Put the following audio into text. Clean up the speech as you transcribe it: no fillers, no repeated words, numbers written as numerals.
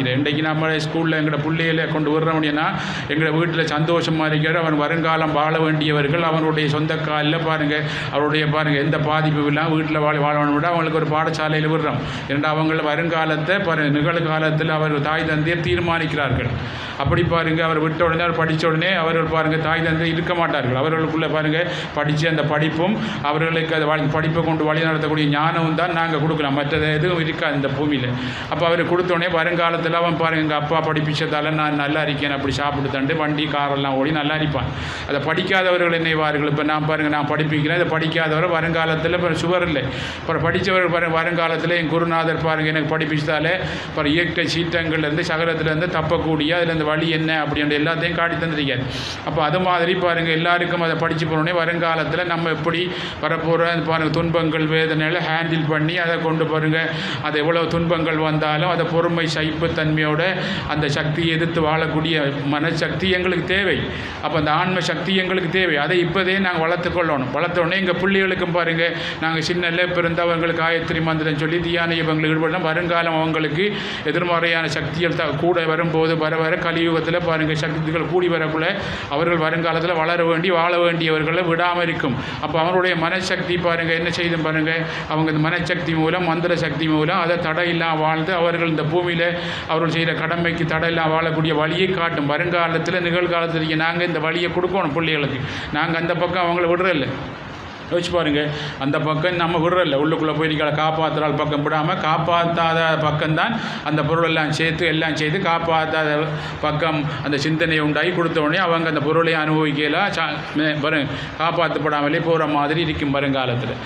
இல்லை. இன்றைக்கு நம்ம ஸ்கூலில் எங்களோட பிள்ளைகளை கொண்டு விடுறோம்னா எங்களை வீட்டில் சந்தோஷமாக இருக்கிற அவன் வருங்காலம் வாழ வேண்டியவர்கள் அவனுடைய சொந்த காலில் பாருங்கள் அவருடைய பாருங்கள் எந்த பாதிப்பு இல்லாமல் வீட்டில் வாழணும் விட அவங்களுக்கு ஒரு பாடசாலையில் விடுறோம். ஏன்னா அவங்கள வருங்காலத்தை நிகழ்காலத்தில் அவர் தாய் தந்தையர் தீர்மானிக்கிறார்கள். அப்படி பாருங்கள் அவர் விட்ட உடனே அவர் படித்த உடனே அவர்கள் பாருங்கள் தாய் தந்தை இருக்க மாட்டார்கள். அவர்களுக்குள்ளே பாருங்கள் படித்த அந்த படிப்பும் அவர்களுக்கு அது படிப்பை கொண்டு வழி நடத்தக்கூடிய ஞானமும் தான் நாங்கள் கொடுக்கலாம். மற்றது எதுவும் இருக்காது இந்த பூமியில். அப்போ அவர் கொடுத்தோடனே வருங்காலத்தில் அவன் பாருங்கள் எங்கள் அப்பா படிப்பிச்சதால் நான் நல்லா இருக்கேன் அப்படி சாப்பிட்டு தண்டு வண்டி காரெல்லாம் ஓடி நல்லா இருப்பான். அதை படிக்காதவர்கள் என்னைவார்கள். இப்போ நான் பாருங்கள் நான் படிப்பிக்கிறேன். இதை படிக்காதவர் வருங்காலத்தில் இப்போ சுவர் இல்லை. அப்புறம் படித்தவர்கள் பாருங்கள் வருங்காலத்தில் என் குருநாதர் பாருங்கள் எனக்கு படிப்பிச்சதாலே அப்புறம் இயற்கை சீற்றங்கள்லேருந்து சகலத்துலேருந்து தப்பக்கூடிய அதில் இந்த வழி என்ன அப்படின்ற எல்லாத்தையும் காட்டி தந்துருக்காரு. அப்போ அது மாதிரி பாருங்கள் எல்லாருக்கும் அதை படித்து போனோடனே வருங்காலத்தில் நம்ம எப்படி வரப்போகிற பாருங்கள் துன்பங்கள் வேதனைகளை ஹேண்டில் பண்ணி அதை கொண்டு பாருங்கள் அது எவ்வளோ துன்பங்கள் வந்தாலும் அதை பொறுமை சகிப்புத்தன்மையோட அந்த சக்தியை எதிர்த்து வாழக்கூடிய மனசக்தி எங்களுக்கு தேவை. அப்போ அந்த ஆன்ம சக்தி எங்களுக்கு தேவை. அதை இப்போதே நாங்கள் வளர்த்துக்கொள்ளணும். வளர்த்தோடனே எங்கள் பிள்ளைகளுக்கும் பாருங்கள் நாங்கள் சின்னல்ல பிறந்த அவங்களுக்கு காயத்ரி மந்திரம் சொல்லி தியான இவங்களுக்கு ஈடுபடணும். வருங்காலம் அவங்களுக்கு எதிர்மறையான சக்திகள் கூட வரும்போது வர வர கலியுகத்தில் பாருங்கள் சக்திகள் கூடி வரக்குள்ள அவர்கள் வருங்காலத்தில் வளர வேண்டி வாழ வேண்டியவர்களை விடாமல் இருக்கும். அப்போ அவருடைய மனசக்தி பாருங்கள் என்ன செய்தும் பாருங்கள் அவங்க இந்த மனசக்தி மூலம் மந்திர சக்தி மூலம் அதை தடையில்லாம் வாழ்ந்து அவர்கள் இந்த பூமியில் அவர்கள் செய்கிற கடமைக்கு தடையில்லாம் வாழக்கூடிய வழியை காட்டும். வருங்காலத்தில் நிகழ்காலத்தில் நாங்கள் இந்த வழியை கொடுக்கணும் பிள்ளைகளுக்கு. நாங்கள் அந்த பக்கம் அவங்கள விடுறதில்லை. யோசிச்சு பாருங்கள் அந்த பக்கம் நம்ம விடுறதில்ல. உள்ளுக்குள்ளே போய் நீங்கள் காப்பாற்றுறாள் பக்கம் விடாமல் காப்பாற்றாத பக்கம்தான் அந்த பொருளெல்லாம் சேர்த்து எல்லாம் செய்து காப்பாற்றாத பக்கம் அந்த சிந்தனை உண்டாகி கொடுத்த உடனே அவங்க அந்த பொருளை அனுபவிக்கலாம் காப்பாற்றப்படாமலே போகிற மாதிரி இருக்கும் வருங்காலத்தில்.